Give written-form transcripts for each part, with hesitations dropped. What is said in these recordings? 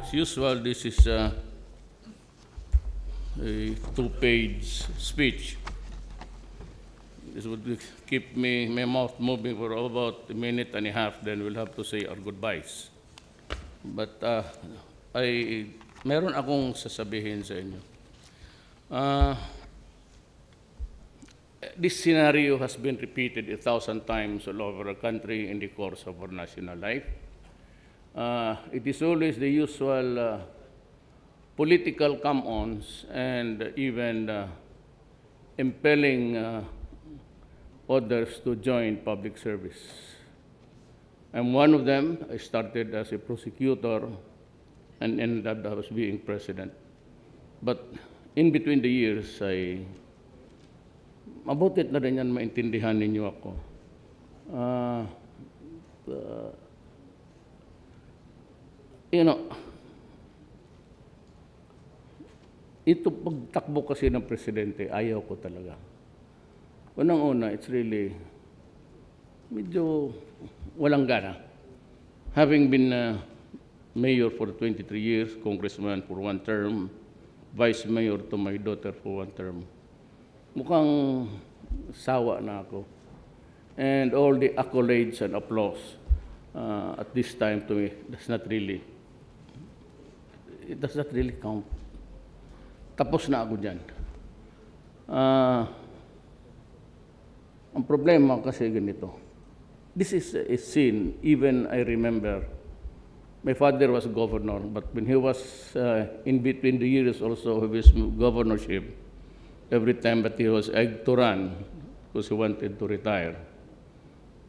As usual, this is a two-page speech. This would keep my mouth moving for about a minute and a half, then we'll have to say our goodbyes. But meron akong sasabihin sa inyo. This scenario has been repeated 1,000 times all over the country in the course of our national life. It is always the usual political come-ons and even impelling others to join public service. I'm one of them. I started as a prosecutor and ended up as being president. But in between the years, mabutit na rin yan maintindihan ninyo ako. Ito pagtakbo kasi ng presidente, ayaw ko talaga. Unang-una, it's really medyo walang gana. Having been mayor for 23 years, congressman for 1 term, vice mayor to my daughter for 1 term, mukhang sawa na ako. And all the accolades and applause at this time to me does not really count. Tapos na ako dyan. Ang problema kasi ganito. This is a sin. Even I remember, my father was governor, but when he was in between the years also of his governorship, every time that he was egged to run because he wanted to retire.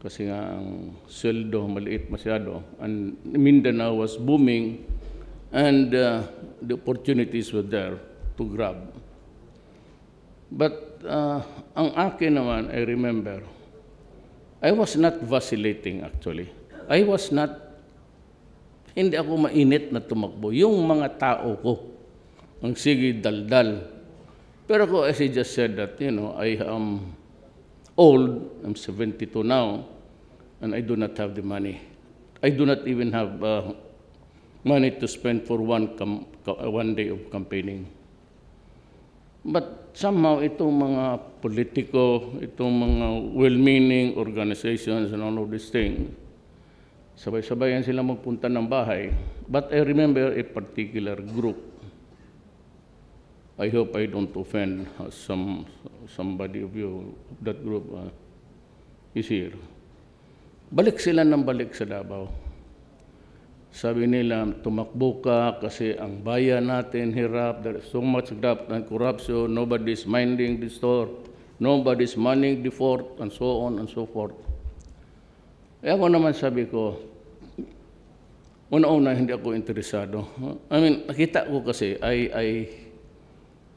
Kasi nga ang sweldo maliit masyado. And Mindanao was booming and the opportunities were there to grab. But ang akin naman, I remember, I was not vacillating actually. Hindi ako mainit na tumakbo. Yung mga tao ko, ang sige daldal. Pero ako, as I just said that, I am old, I'm 72 now, and I do not have the money. I do not even have money to spend for one day of campaigning. But somehow, itong mga politiko, itong mga well-meaning organizations and all of these things, sabay-sabayan sila magpunta ng bahay. But I remember a particular group. I hope I don't offend somebody of you, that group is here. Balik sila ng balik sa Davao. Sabi nila, tumakbo ka kasi ang bayan natin hirap, there is so much graft and corruption, nobody's minding the store, nobody's manning the fort, and so on and so forth. Eh ako naman sabi ko, una-una hindi ako interesado. I mean, nakita ko kasi, I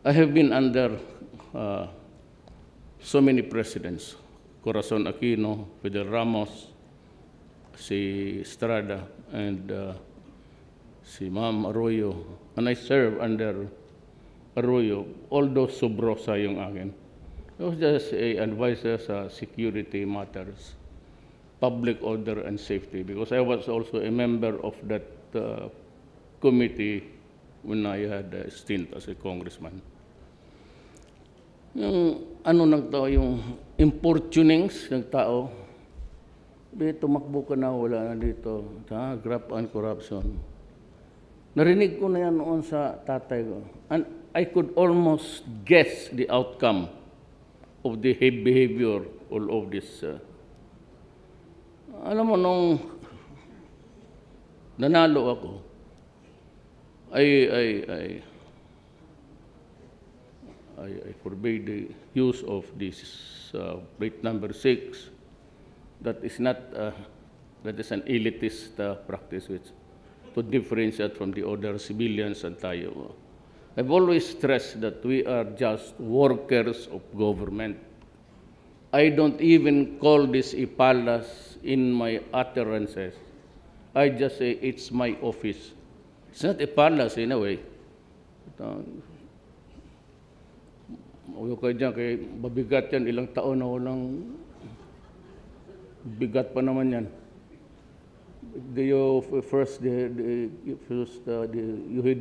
have been under so many presidents, Corazon Aquino, Fidel Ramos, si Estrada, and si Ma'am Arroyo. And I serve under Arroyo, although Subrosa yung akin. I was just an advisor sa security matters, public order and safety, because I was also a member of that committee when I had a stint as a congressman. Yung yung importunings ng tao, tumakbo ka na, wala na dito, graft and corruption. Narinig ko na yan noon sa tatay ko. And I could almost guess the outcome of the behavior all of this. Alam mo, nung nanalo ako, I forbade the use of this plate number 6. That is not, that is an elitist practice which to differentiate from the other civilians and tayo. I've always stressed that we are just workers of government. I don't even call this a palace in my utterances. I just say it's my office. It's not a palace in a way. Uyo kayo dyan, kay mabigat yan, ilang taon na walang bigat pa naman yan. You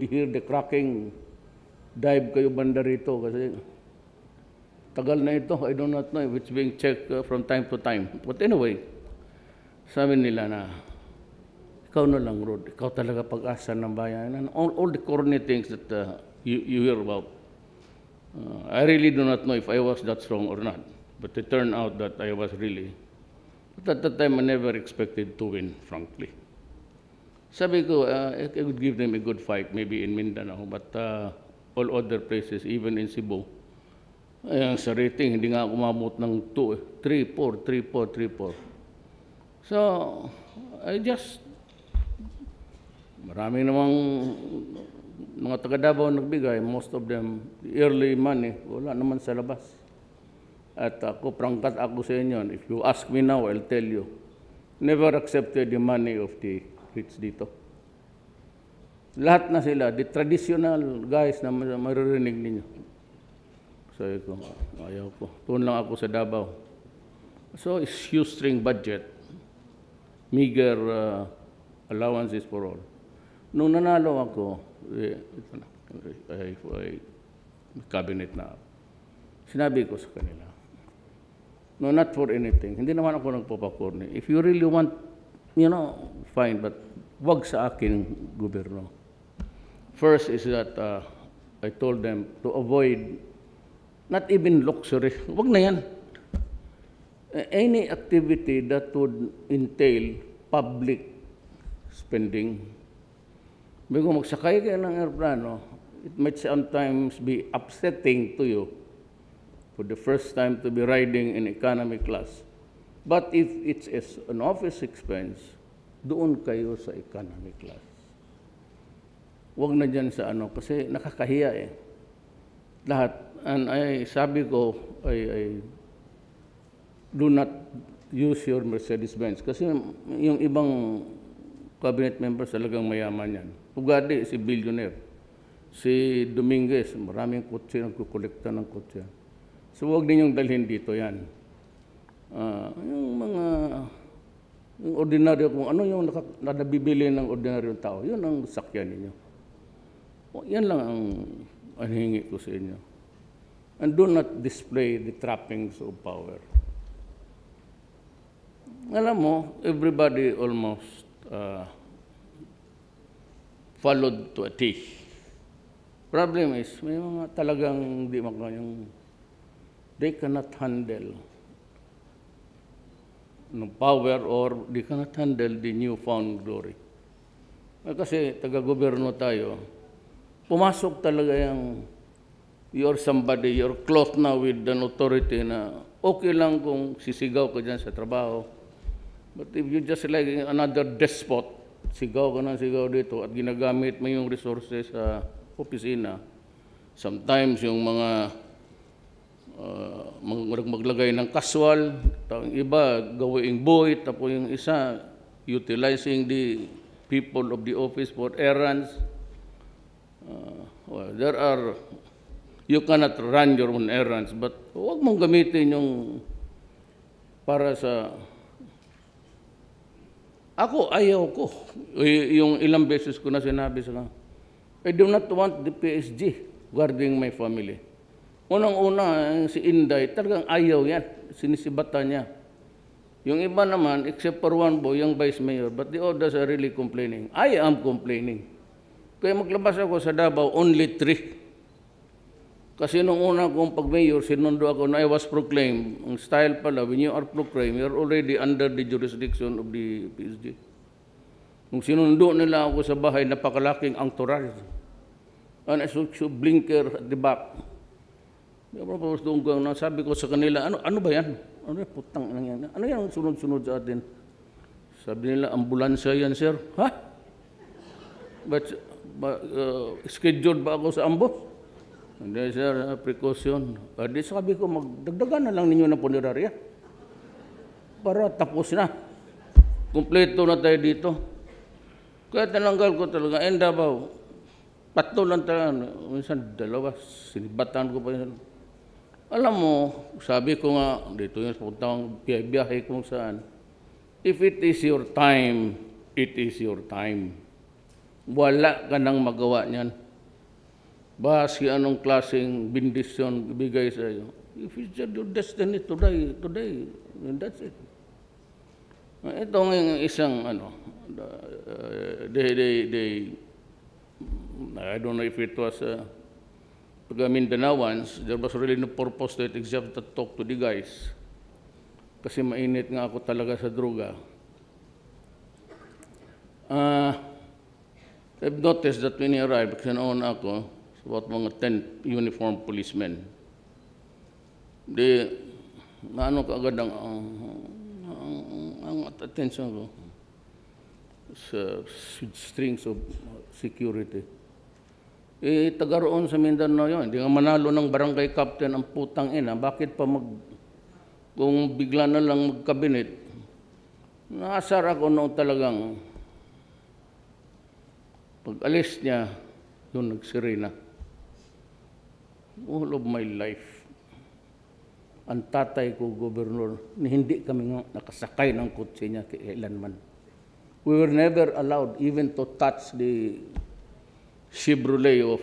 hear the cracking, dive kayo banda rito kasi tagal na ito. I do not know if it's being checked from time to time. But anyway, sabi nila na, ikaw na lang, Rod. Ikaw talaga pag-asa ng bayan. And all the corny things that you hear about. I really do not know if I was that strong or not. But it turned out that I was really. But at that time, I never expected to win, frankly. Sabi ko, I would give them a good fight, maybe in Mindanao. But all other places, even in Cebu, sa rating, hindi nga umabot ng 2, 3, 4. So, I just, marami namang mga taga-Davao nagbigay, most of them, early money, wala naman sa labas. At ako, prangkat ako sa inyo, if you ask me now, I'll tell you, never accepted the money of the rich dito. Lahat na sila, the traditional guys na maririnig ninyo. Sabi ko, ayaw ko. Tuon lang ako sa Davao. So, shoestring budget, meager allowances for all. Nung nanalo ako, ito na, cabinet na, sinabi ko sa kanila, no, not for anything. Hindi naman ako nagpapakorni. If you really want, fine, but wag sa akin, gobyerno. First is that I told them to avoid, not even luxury, wag na yan. Any activity that would entail public spending. Bago magsakay kayo ng aeroplano, it might sometimes be upsetting to you for the first time to be riding in economy class. But if it's an office expense, doon kayo sa economy class. Huwag na dyan sa kasi nakakahiya eh. Lahat. And sabi ko, I do not use your Mercedes-Benz. Kasi yung ibang cabinet members talagang mayaman yan. Ugadi, si billionaire. Si Dominguez, maraming kotse, nagkukolekta ng kotse. So huwag ninyong dalhin dito yan. Yung mga yung ordinaryo, kung ano yung nabibili ng ordinaryong tao, yun ang sakyan ninyo. Yan lang ang hingi ko sa inyo. And do not display the trappings of power. Alam mo, everybody almost followed to a T. Problem is, may mga talagang di makanyang, they cannot handle no power or they cannot handle the newfound glory. Kasi taga-gobyerno tayo, pumasok talaga yung you're somebody, you're clothed now with an authority na okay lang kung sisigaw ka dyan sa trabaho. But if you just like another despot, sigaw ka ng sigaw dito at ginagamit mo yung resources sa opisina, sometimes yung mga maglagay ng casual, yung iba gawing buhit, tapos yung isa utilizing the people of the office for errands. You cannot run your own errands, but huwag mong gamitin yung para sa ako, ayaw ko. Yung ilang beses ko na sinabi sa I do not want the PSG guarding my family. Unang-una, si Inday, talagang ayaw yan. Sinisibatan niya. Yung iba naman, except for one boy, yung vice mayor, but the others are really complaining. I am complaining. Kaya maglabas ako sa Davao, only 3. Kasi nung una kong pag-mayor, sinundo ako na I was proclaimed. Ang style pala, when you are proclaimed, you're already under the jurisdiction of the PSG. Nung sinundo nila ako sa bahay, napakalaking entourage. And I saw blinker at the back. Sabi ko sa kanila, ano ba yan? Ano yan? Putang yan. Ano yan ang sunod-sunod sa atin? Sabi nila, ambulansya yan, sir. Ha? But scheduled ba ako sa ambos? Hindi, sir, precaution. Di sabi ko, magdagdagan na lang ninyo ng punerarya. Para tapos na. Kompleto na tayo dito. Kaya tinanggal ko talaga. Davao, 3 lang talaga. Minsan 2, sinibatan ko pa yun. Alam mo, sabi ko nga, dito yung puntang biyahe kung saan. If it is your time it is your time. Wala ka nang magawa niyan. Basi anong klaseng bendisyon ibigay sa iyo. If it's your destiny to die, and that's it. Itong isang I don't know if it was pag Mindanaoans, there was really no purpose to it except to talk to the guys. Kasi mainit nga ako talaga sa droga. I've noticed that when he arrived, kasi noon ako, about mga 10 uniformed policemen. Naano ka agad ang attention ko sa strings of security. Taga roon sa Mindanao yun. Hindi nga manalo ng barangay captain ang putang ina. Bakit pa kung bigla na lang magkabinet, naasar ako noon talagang pag alis niya, yun nagsirena. All of my life, ang tatay ko, gobernador, hindi kami nga nakasakay ng kotse niya kailanman. We were never allowed even to touch the Chevrolet of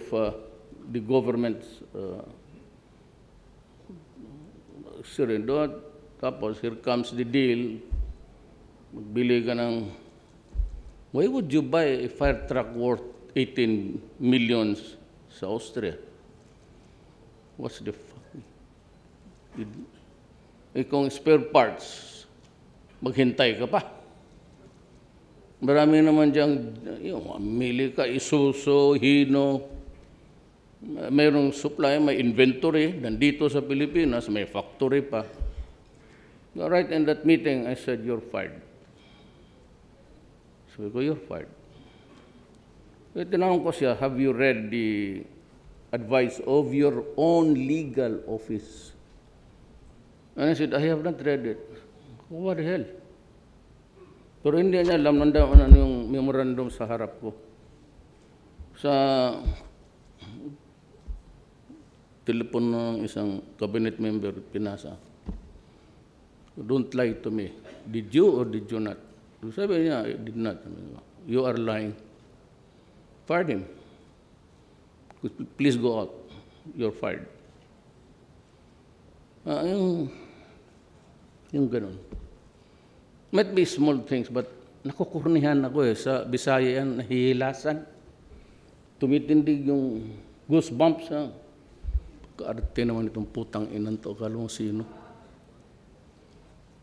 the government's surrender. Tapos, here comes the deal. Magbili ka ng, why would you buy a fire truck worth 18 millions sa Austria? What's the fuck? Kung spare parts, maghintay ka pa. Marami naman diyang, mili ka, Isuzu, Hino, mayroong supply, may inventory, nandito sa Pilipinas, may factory pa. Right in that meeting, I said, you're fired. Sabi ko, you're fired. Tinanong ko siya, have you read the advice of your own legal office? And I said, I have not read it. What the hell? Pero hindi niya alam ano yung memorandum sa harap ko. Sa telepon ng isang cabinet member, pinasa. Don't lie to me. Did you or did you not? Sabi niya, I did not. You are lying. Fired him. Please go out. You're fired. Yung ganun. Might be small things, but nakukurnihan ako sa Bisaya yan, nahihilasan. Tumitindig yung goosebumps. Kaarte naman itong putang inan to, akala mo sino.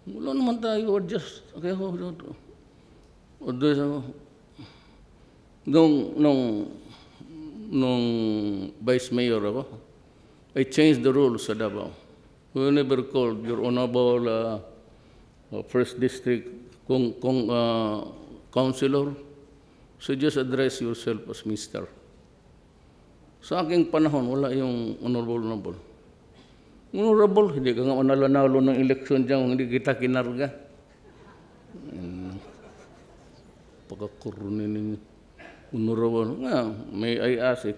Wala naman tayo, or just, okay, nung vice mayor ako, I changed the rules sa Davao. We never called your honorable first district councilor, so just address yourself as Mr. Sa aking panahon, wala yung honorable. Honorable, hindi ka nga manalo-nalo ng eleksyon dyan, hindi kita kinarga. Pagkakurunin ninyo. Honorable. May I ask a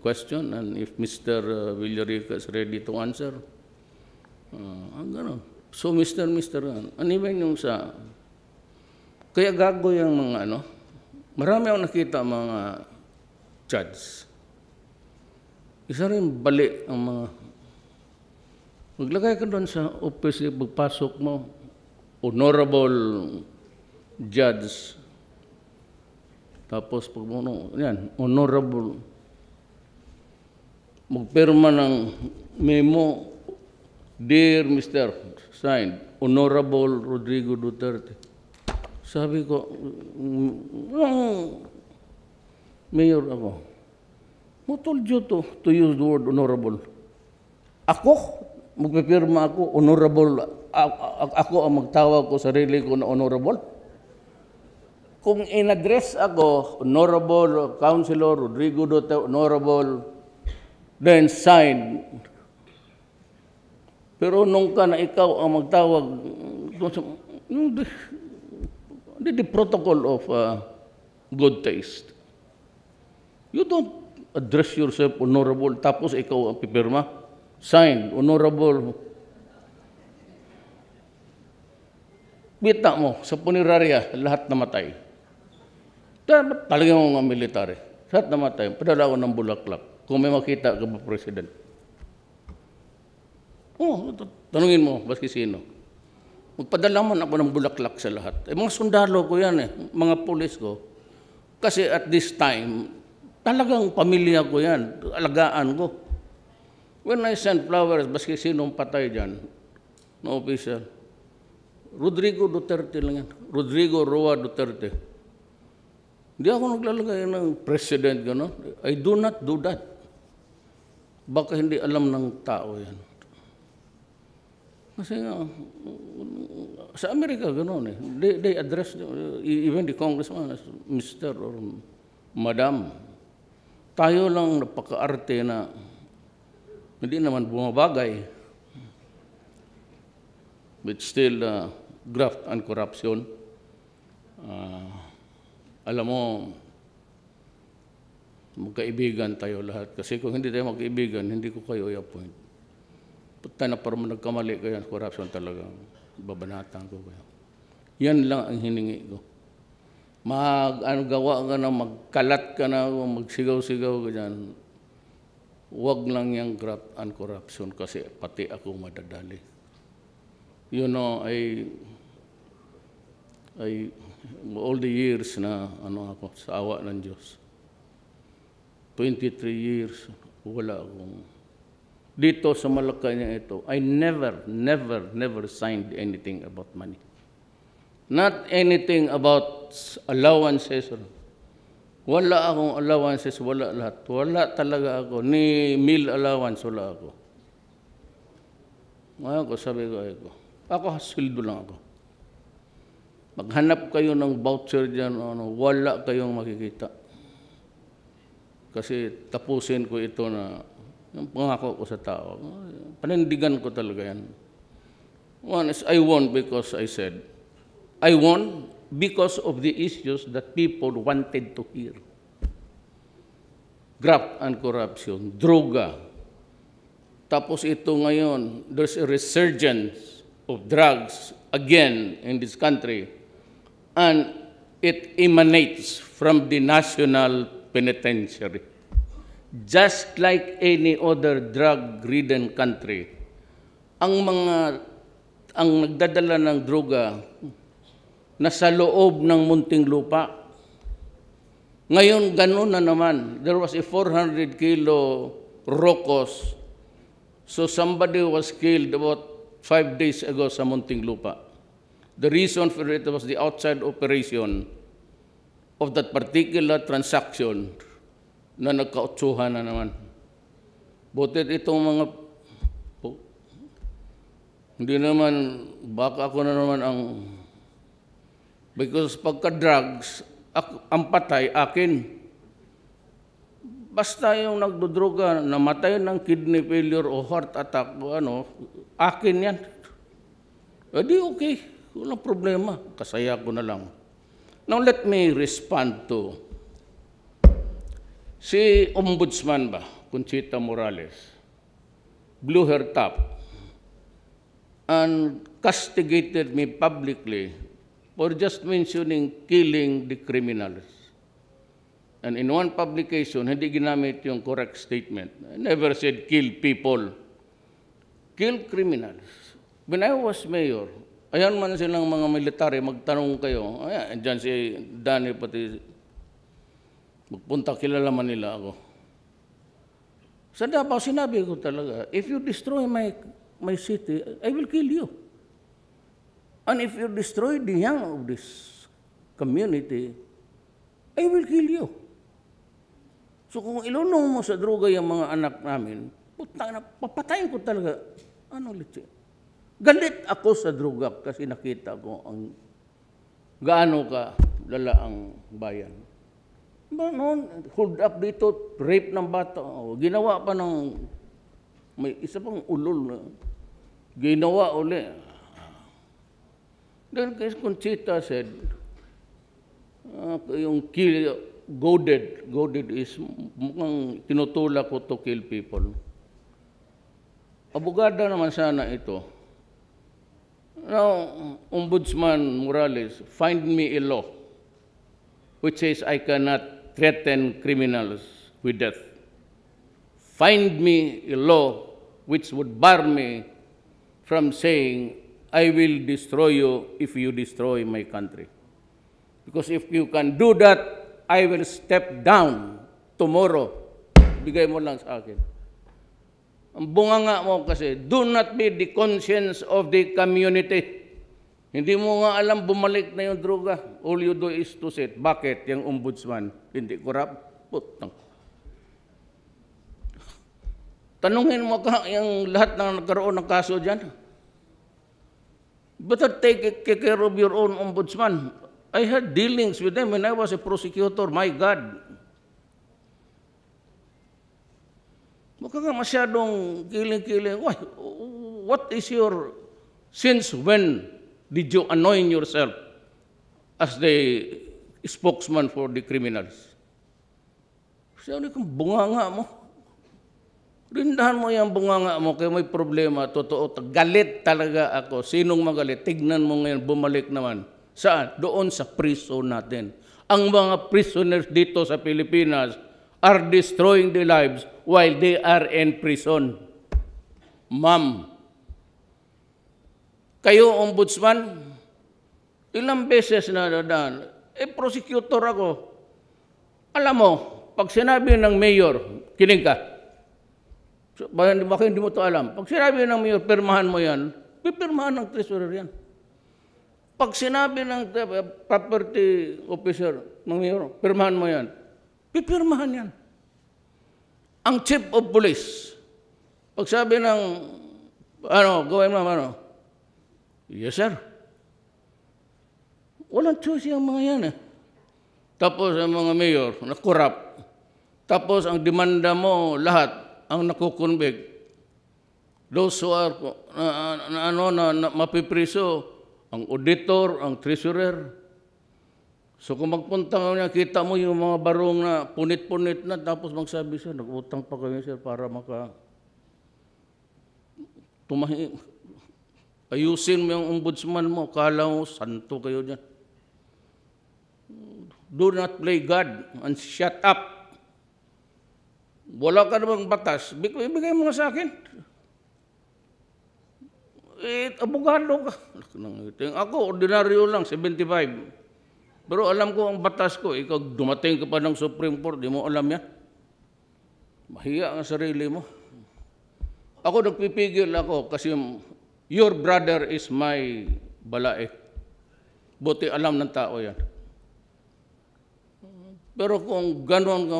question, and if Mr. Villarica is ready to answer? Gano'n. So, Mr. ano even yung sa... Kaya gago yung mga marami akong nakita mga judge. Isa rin bali ang mga... Maglagay ka doon sa office, pagpasok mo, honorable judge. Tapos pag yan, honorable. Magpirma ng memo, Dear Mr. Signed, Honorable Rodrigo Duterte. Sabi ko, mayor ako. Who told you to use the word honorable? Ako? Magpipirma ako, honorable. Ako ang magtawag ko sarili ko na honorable? Kung in-address ako, Honorable Councilor Rodrigo Duterte, honorable, then signed. Pero nung ka na ikaw ang magtawag, the protocol of good taste. You don't address yourself honorable, tapos ikaw ang pipirma. Signed, honorable. Bita mo, sa punerarya, lahat namatay. Talagang mga military. Sa namatay, padala ko ng bulaklak. Kung may makita ka ba, President? Tanungin mo, baski sino. Magpadala man ako ng bulaklak sa lahat. Mga sundalo ko yan mga pulis ko. Kasi at this time, talagang pamilya ko yan, alagaan ko. When I send flowers, baski sinong patay dyan, na official, Rodrigo Duterte lang yan. Rodrigo Roa Duterte. Hindi ako naglalagay ng president, gano'n. I do not do that. Baka hindi alam ng tao yan. Kasi sa Amerika, gano'n eh. They address, even the congressman as Mr. or Madam. Tayo lang napaka-arte na hindi naman bumabagay. But still, graft and corruption. Alam mo, magkaibigan tayo lahat. Kasi kung hindi tayo magkaibigan, hindi ko kayo i-appoint. Punta na parang nagkamali kayo, corruption talaga. Babanatan ko kayo. Yan lang ang hiningi ko. Gawa ka na, magkalat ka na, magsigaw-sigaw ka dyan. Huwag lang yung graft and corruption kasi pati ako madadali. You know, all the years na ako sa awa ng Diyos, 23 years, wala akong dito sa Malacanang ito. I never signed anything about money. Not anything about allowances. Wala akong allowances, wala lahat. Wala talaga ako. Ni meal allowance, wala ako. Ngayon ko, sabi ko, ako sweldo lang ako. Maghanap kayo ng voucher dyan, wala kayong makikita. Kasi tapusin ko ito na, yung pangako ko sa tao, panindigan ko talaga yan. One is, I won because I said, I won because of the issues that people wanted to hear. Graft and corruption, droga. Tapos ito ngayon, there's a resurgence of drugs again in this country. And it emanates from the national penitentiary. Just like any other drug-ridden country, ang nagdadala ng droga nasa loob ng munting lupa. Ngayon, gano'n na naman. There was a 400 kilo rocos. So somebody was killed about 5 days ago sa munting lupa. The reason for it was the outside operation of that particular transaction na nagkautsuhan na naman. Butit itong mga, hindi naman, baka ako na naman ang, because pagka-drugs, ang patay, akin. Basta yung nagdodroga, namatay ng kidney failure o heart attack, akin yan. Di okay. Walang problema. Kasaya ko na lang. Now, let me respond to si Ombudsman Conchita Morales, blew her top and castigated me publicly for just mentioning killing the criminals. And in one publication, hindi ginamit yung correct statement. I never said kill people. Kill criminals. When I was mayor, ayan man silang mga military, magtanong kayo. Ayan, dyan si Danny pati, magpunta, kilala man nila ako. Sa Davao, sinabi ko talaga, if you destroy my city, I will kill you. And if you destroy the young of this community, I will kill you. So kung ilunong mo sa droga yung mga anak namin, papatayin ko talaga. Ano litsi? Galit ako sa droga kasi nakita ko ang gaano ka lala ang bayan. Noon, hold up dito, rape ng bata. Ginawa pa ng, may isa pang ulol na, ginawa uli. Then Conchita said, yung kill, goaded is mukhang tinutulak ko to kill people. Abogada naman sana ito. Now, Ombudsman Morales, find me a law which says I cannot threaten criminals with death. Find me a law which would bar me from saying, I will destroy you if you destroy my country. Because if you can do that, I will step down tomorrow. Bigay mo lang sa akin. Ang bunganga mo kasi, do not be the conscience of the community. Hindi mo nga alam bumalik na yung droga. All you do is to say, bakit yung ombudsman hindi corrupt? Putang. Tanungin mo ka yung lahat ng nagkaroon ng kaso dyan. Better take care of your own ombudsman. I had dealings with them when I was a prosecutor. My God. Mukha ka masyadong kiling-kiling. What is your, since when did you anoint yourself as the spokesman for the criminals? Sabi kong bunganga mo. Rindahan mo yung bunganga mo kaya may problema. Totoo, galit talaga ako. Sinong magalit? Tignan mo ngayon, bumalik naman. Saan? Doon sa prison natin. Ang mga prisoners dito sa Pilipinas are destroying their lives while they are in prison. Ma'am, kayo, ombudsman, ilang beses na dadaan, prosecutor ako. Alam mo, pag sinabi ng mayor, kinig ka, bakit hindi mo ito alam? Pag sinabi ng mayor, pirmahan mo yan, pipirmahan ng treasurer yan. Pag sinabi ng property officer ng mayor, pirmahan mo yan, pipirmahan yan. Ang chief of police, pag sabi ng, gawin mo, yes sir. Walang choice yung mga yan eh. Tapos ang mga mayor, na-corrupt. Tapos ang demanda mo, lahat, ang nakukonvict. Those who are mapipriso, ang auditor, ang treasurer. So kung magpunta ka niya, kita mo yung mga barong na punit-punit na, tapos magsabi siya, nag-utang pa kami sir para ayusin mo yung ombudsman mo, kala mo, santo kayo dyan. Do not play God and shut up. Wala ka namang batas, ibigay mo nga sa akin. Abogado ka. Ako, ordinaryo lang, 75. Pero alam ko ang batas ko, ikaw dumating ka pa ng Supreme Court, di mo alam yan. Mahiya ang sarili mo. Ako nagpipigil ako kasi your brother is my balae. Buti alam ng tao yan. Pero kung gano'n ka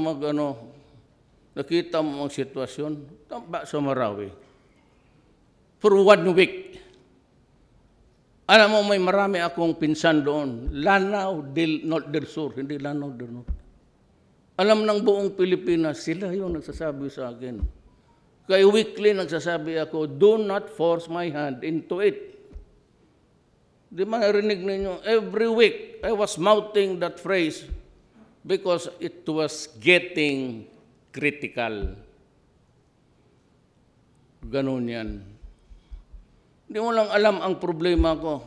nakita mo ang sitwasyon, tamba sa Marawi. For 1 week. Alam mo, may marami akong pinsan doon. Lanao del Sur, hindi Lanao del Norte. Alam ng buong Pilipinas, sila yung nagsasabi sa akin. Kaya weekly nagsasabi ako, do not force my hand into it. Di ba narinig ninyo? Every week, I was mouthing that phrase because it was getting critical. Ganun yan. Hindi mo lang alam ang problema ko.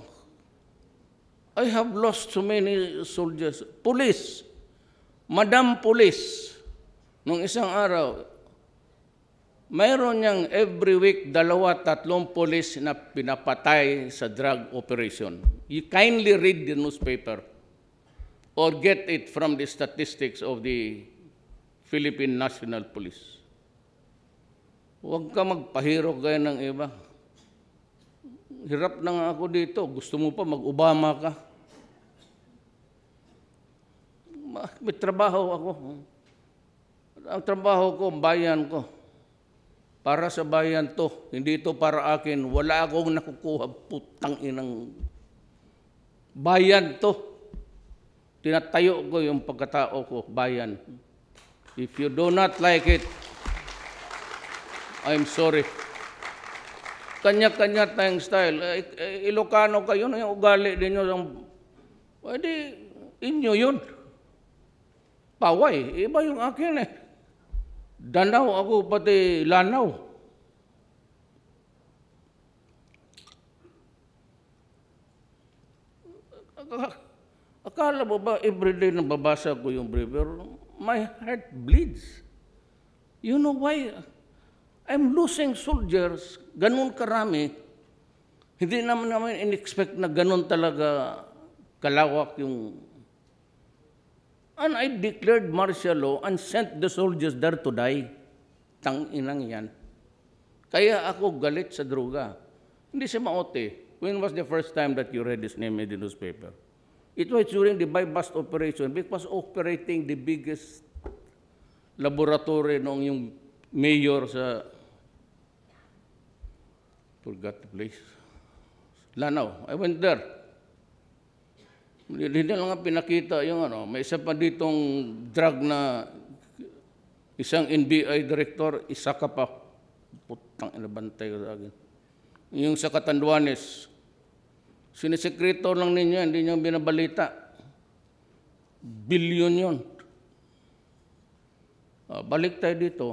I have lost so many soldiers. Police. Madam Police. Nung isang araw, mayroon niyang every week 2-3 police na pinapatay sa drug operation. You kindly read the newspaper or get it from the statistics of the Philippine National Police. Huwag ka magpahirok gaya ng iba. Hirap na nga ako dito. Gusto mo pa mag-Obama ka? May trabaho ako. Ang trabaho ko, bayan ko. Para sa bayan to. Hindi ito para akin. Wala akong nakukuha. Putang inang bayan to. Tinatayo ko yung pagkatao ko, bayan. If you do not like it, I'm sorry. Kanya-kanya tayong style. Ilocano kayo na yung ugali ninyo. Pwede, inyo yun. Paway, iba yung akin eh. Danaw ako, pati Lanaw. Akala mo ba everyday na babasa ko yung briefer, my heart bleeds. You know why? I'm losing soldiers, ganun karami. Hindi naman in-expect na ganun talaga kalawak yung... And I declared martial law and sent the soldiers there to die. Tang-inang yan. Kaya ako galit sa droga. Hindi siya maote. When was the first time that you read his name in the newspaper? It was during the buy-bust operation because operating the biggest laboratory noong yung mayor sa... Forgot the place. Lanao. I went there. Hindi lang nga pinakita yung ano. May isa pa ditong drug na isang NBI director, isa ka pa. Putang inabantay ko sa akin. Yung sa Catanduanes, sinisekreto lang ninyo, hindi nyo binabalita. Bilyon yun. Balik tayo dito.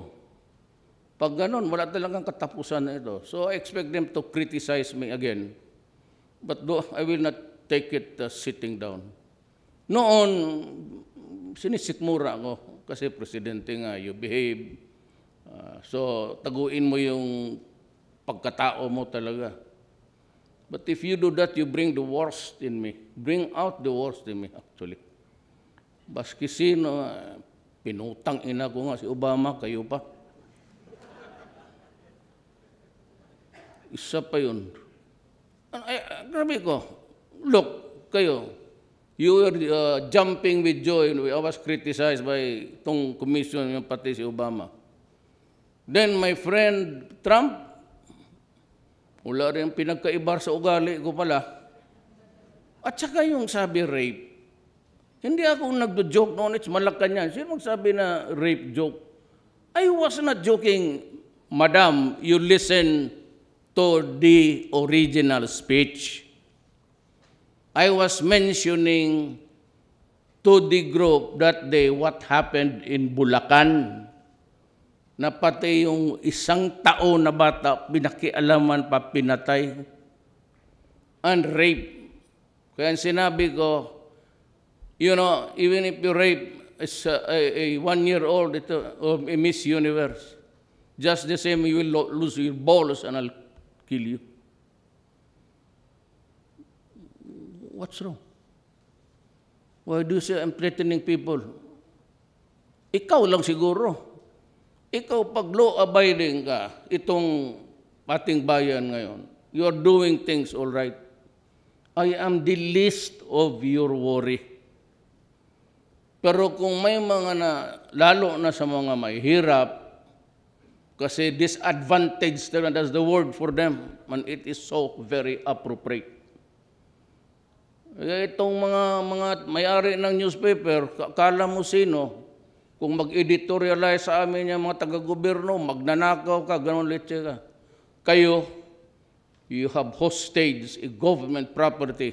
Pag ganun, wala talagang katapusan na ito. So I expect them to criticize me again. But I will not take it sitting down. Noon, sinisikmura ako kasi presidente nga, you behave. So taguin mo yung pagkatao mo talaga. But if you do that, you bring the worst in me. Bring out the worst in me, actually. Baski sino, pinutang ina ko nga si Obama, kayo pa. Isa pa yun. Grabe ko. Look, kayo, you were jumping with joy. I was criticized by itong commission, yung pati si Obama. Then my friend Trump, wala rin pinagkaibar sa ugali ko pala. At saka yung sabi rape. Hindi ako nagdo-joke noon, it's Malacanang. Sino magsabi na rape joke? I was not joking, Madam, you listen to the original speech. I was mentioning to the group that day what happened in Bulacan, na pati yung isang tao na bata, pinakialaman pa, pinatay, and rape. Kaya sinabi ko, you know, even if you rape a 1-year-old or a Miss Universe, just the same you will lose your balls and I'll kill you. What's wrong? Why do you say I'm threatening people? Ikaw lang siguro. Ikaw pag law-abiding ka, itong ating bayan ngayon, you are doing things all right. I am the least of your worry. Pero kung may mga lalo na sa mga may hirap, kasi disadvantaged, that's the word for them, and it is so very appropriate. Itong mga may-ari ng newspaper, kala mo sino, kung mag-editorialize sa amin yung mga taga-gobyerno, magnanakaw ka, ganun litse ka. Kayo, you have hostage a government property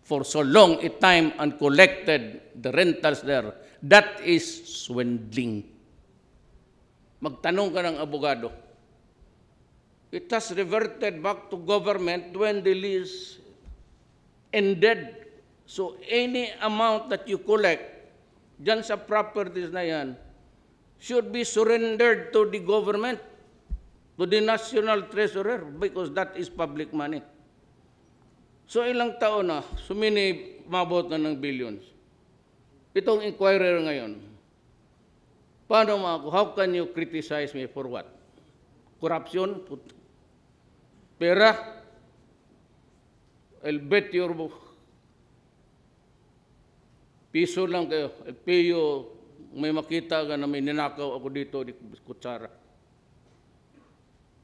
for so long a time and collected the rentals there. That is swindling. Magtanong ka ng abogado. It has reverted back to government when the lease ended. So any amount that you collect dyan sa properties na yan should be surrendered to the government, to the national treasurer, because that is public money. So ilang taon na, mabot na ng billions. Itong inquirer ngayon, paano ako? How can you criticize me for what? Corruption? Pera? I'll bet your piso lang kayo. I'll pay you, may makita ka na may ninakaw ako dito di kutsara.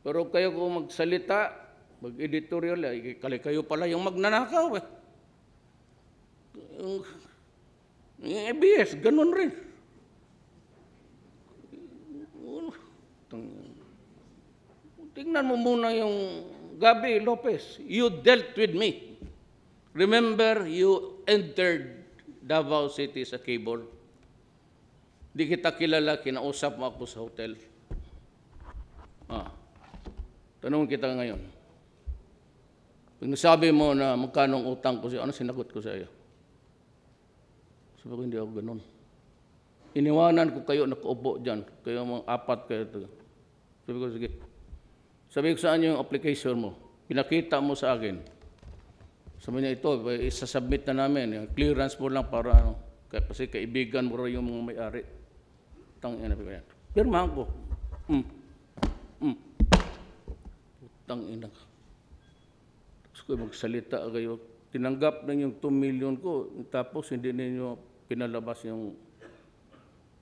Pero kayo kung magsalita, mag-editorial, kayo pala yung magnanakaw. Yung ABS, ganun rin. Tingnan mo muna yung Gabi Lopez. You dealt with me. Remember, you entered Davao City sa cable. Di kita kilala, kinausap mo ako sa hotel. Tanong kita ngayon. Pag nasabi mo na magkanong utang ko sa'yo, ano sinagot ko sa iyo? Sabi ko, hindi ako ganun. Iniwanan ko kayo, nakaupo dyan. Kayo mga apat kayo. Sabi ko, sige. Sabi ko, saan yung application mo? Pinakita mo sa akin. Sabi niya, ito, isasubmit na namin. Clearance mo lang para, ano, kasi kaibigan mo rin yung mga may-ari. Tangina ko yan. Pirmahan ko. Tangina ka. Tapos ko magsalita kayo. Tinanggap na yung 2 million ko, tapos hindi ninyo pinalabas yung,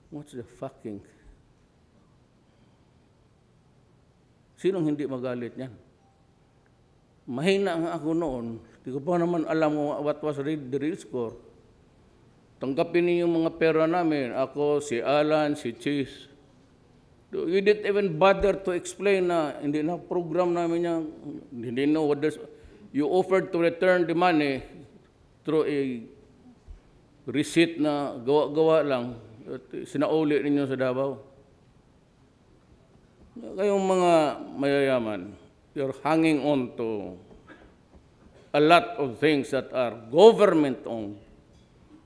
what's the fucking? Sinong hindi magalit yan? Mahina nga ako noon. Hindi ko pa naman alam what was the real score. Tanggapin niyo yung mga pera namin. Ako, si Alan, si Cheese. We didn't even bother to explain na hindi na program namin yan. Hindi know what this. You offered to return the money through a receipt na gawa-gawa lang. Sinauli ninyo sa Davao. Kayong mga mayayaman, you're hanging on to a lot of things that are government-owned.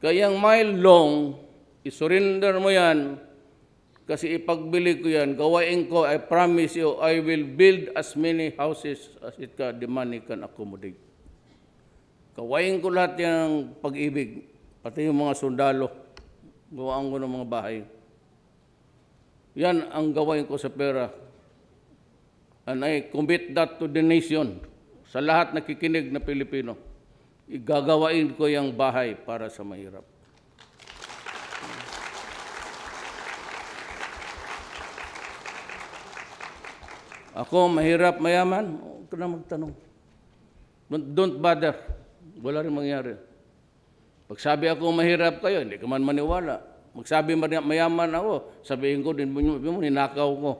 Kayang mile long, isurrender mo yan, kasi ipagbili ko yan, gawain ko, I promise you, I will build as many houses as the money can accommodate. Gawain ko lahat yan ng pag-ibig, pati yung mga sundalo, gawaan ko ng mga bahay. Yan ang gawain ko sa pera. And I commit that to the nation. Sa lahat nakikinig na Pilipino, igagawain ko yung bahay para sa mahirap. Ako, mahirap, mayaman, huwag ka na magtanong. Don't bother. Wala rin mangyari. Pagsabi ako mahirap kayo, hindi ka man maniwala. Magsabi mayaman ako, sabihin ko din mo, ninakaw ko.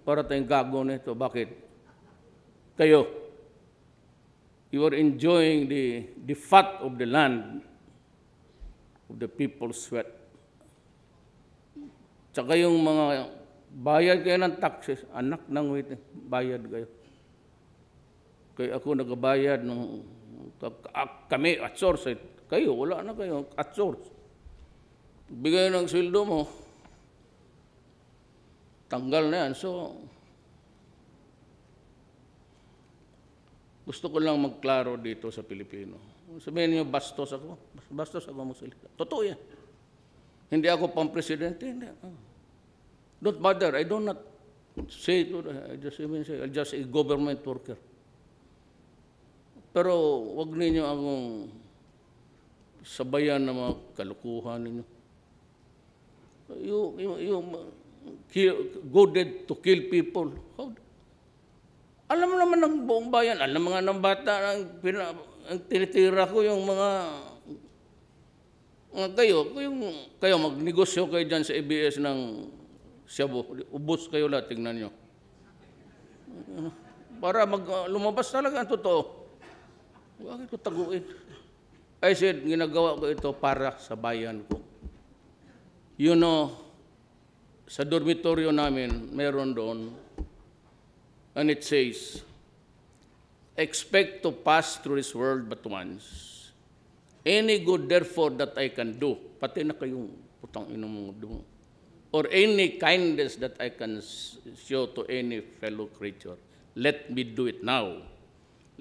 Para tayong gago nito. Bakit? Kayo, you are enjoying the fat of the land, of the people's sweat. Tsaka yung mga bayad kayo ng taxes, anak ng wait, bayad kayo. Kaya ako nagabayad ng kami at source. Kayo, wala na kayo at source. Bigay ng sweldo mo, tanggal na yan. So, gusto ko lang magklaro dito sa Pilipino. Sabihin niyo, bastos ako. Bastos ako magsalita. Totoo yan. Hindi ako pang-presidente. Hindi. Don't bother. I do not say it. I'm just a government worker. Pero wag ninyo akong sabayan ng mga kalukuhan ninyo. You go dead to kill people. How? Alam mo naman ng buong bayan, alam mga ng bata, ang tinitira ko yung mga kayo magnegosyo kayo dyan sa ABS ng Shabu. Ubos kayo lahat, tingnan nyo. Para lumabas talaga ang totoo. Bakit ko taguin? I said, ginagawa ko ito para sa bayan ko. You know, sa dormitoryo namin, meron doon, and it says, expect to pass through this world but once. Any good, therefore, that I can do, pati na kayong putang inong mo, or any kindness that I can show to any fellow creature, let me do it now.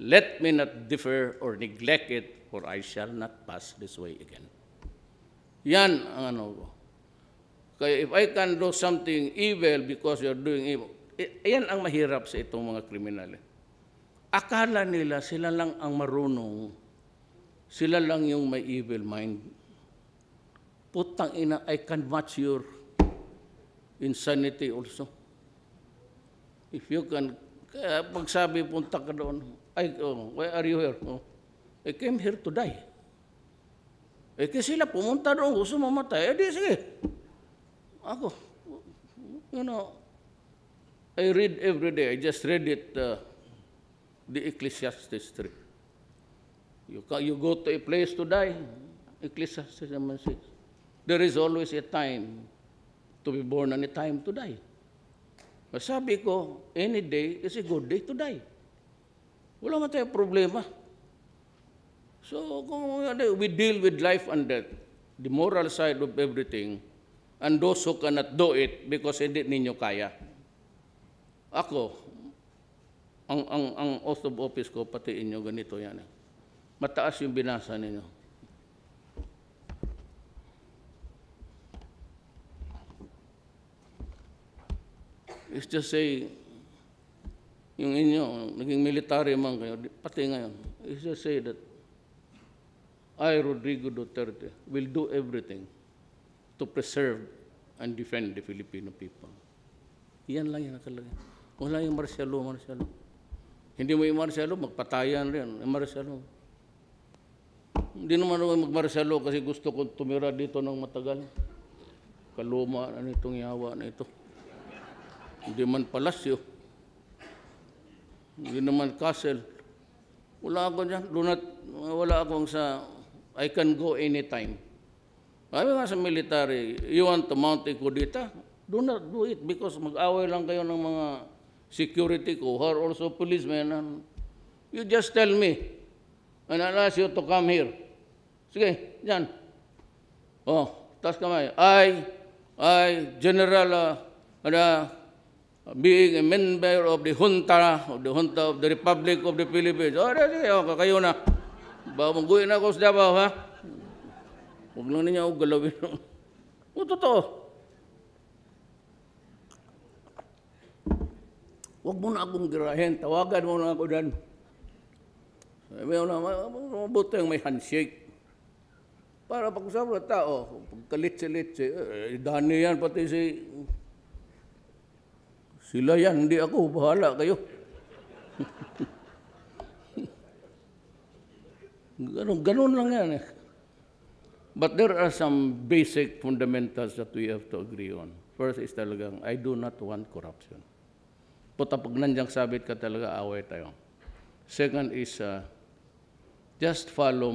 Let me not defer or neglect it, for I shall not pass this way again. Yan ang ano ko. Kaya if I can do something evil because you're doing evil, yan ang mahirap sa itong mga kriminal. Akala nila sila lang ang marunong, sila lang yung may evil mind. Putang ina, I can match your insanity also. If you can, kaya pagsabi punta ka doon, why are you here? I came here to die. Kasi sila pumunta doon, gusto mamatay. Di sige. Ako, you know, I read every day. I just read it, the Ecclesiastes 3. You go to a place to die, Ecclesiastes 6. There is always a time to be born and a time to die. Sabi ko, any day is a good day to die. Wala man tayong problema. So, kung we deal with life and death, the moral side of everything, and those who cannot do it because hindi ninyo kaya. Ako, ang oath of office ko, pati inyo, ganito yan. Mataas yung binasa ninyo. It's just say, yung inyo, naging military man kayo, pati ngayon, it's just say that I, Rodrigo Duterte, will do everything to preserve and defend the Filipino people. Yan lang yan nakalagay. Wala yung martial law. Hindi mo yung martial law, magpatayan rin. Yung martial law. Hindi naman ako mag-martial law kasi gusto ko tumira dito ng matagal. Kaluma na itong yawa na ito. Hindi man palasyo. Hindi naman castle. Wala ako dyan. Wala akong sa... I can go anytime. Sabi nga sa military, you want to mount a kudita? Do not do it because mag-away lang kayo ng mga security ko who are also policemen. And you just tell me and I'll ask you to come here. Sige, dyan. Oh, taas kamay. I, General, being a member of the junta of the Republic of the Philippines. Oh, kayo na. Babaguhin ako sa Davao, ha? Huwag lang ninyo ako galawin. O, totoo. Huwag mo na akong girahin. Tawagan mo na ako dyan. Sabi mo na, mabuti yung may handshake. Para pag-usap na tao, pagkalit-silit, dani yan, pati sila yan, hindi ako, bahala kayo. Ganun lang yan eh. But there are some basic fundamentals that we have to agree on. First is talagang, I do not want corruption. Puta pag nandiyan sabit ka talaga, away tayo. Second is, just follow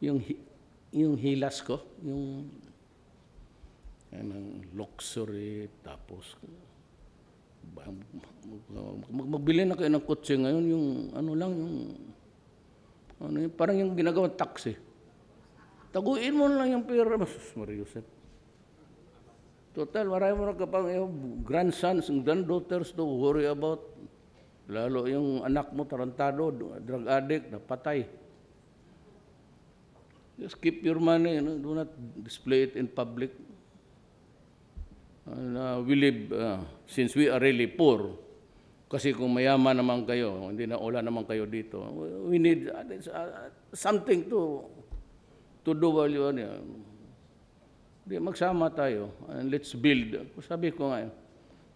yung hilas ko, yung luxury, tapos magbili na kayo ng kotse ngayon, yung ano lang, parang yung ginagawang taxi. Taguin mo lang yung pera. Mariusep. Total, marami mo na kapang grandsons and granddaughters to worry about. Lalo yung anak mo, tarantado, drug addict, napatay. Just keep your money, do not display it in public. We live, since we are really poor, kasi kung mayaman naman kayo, hindi na wala naman kayo dito, we need something to do while you are there. Magsama tayo and let's build. Sabi ko nga,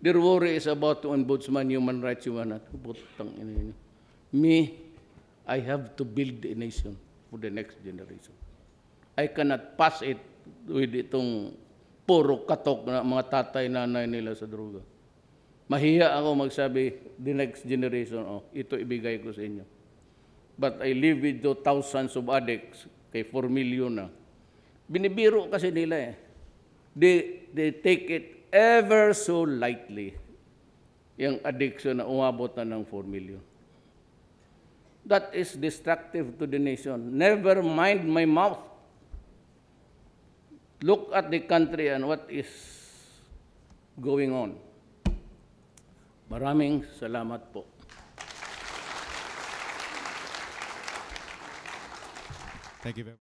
their worry is about the ombudsman, human rights, Me, I have to build a nation for the next generation. I cannot pass it with itong puro katok na mga tatay, nanay nila sa droga. Mahiya ako magsabi, the next generation, ito ibigay ko sa inyo. But I live with the thousands of addicts, kay 4 million na. Binibiro kasi nila eh. They take it ever so lightly, yung addiction na umabot na ng 4 million. That is destructive to the nation. Never mind my mouth. Look at the country and what is going on. Maraming salamat po. Thank you very much.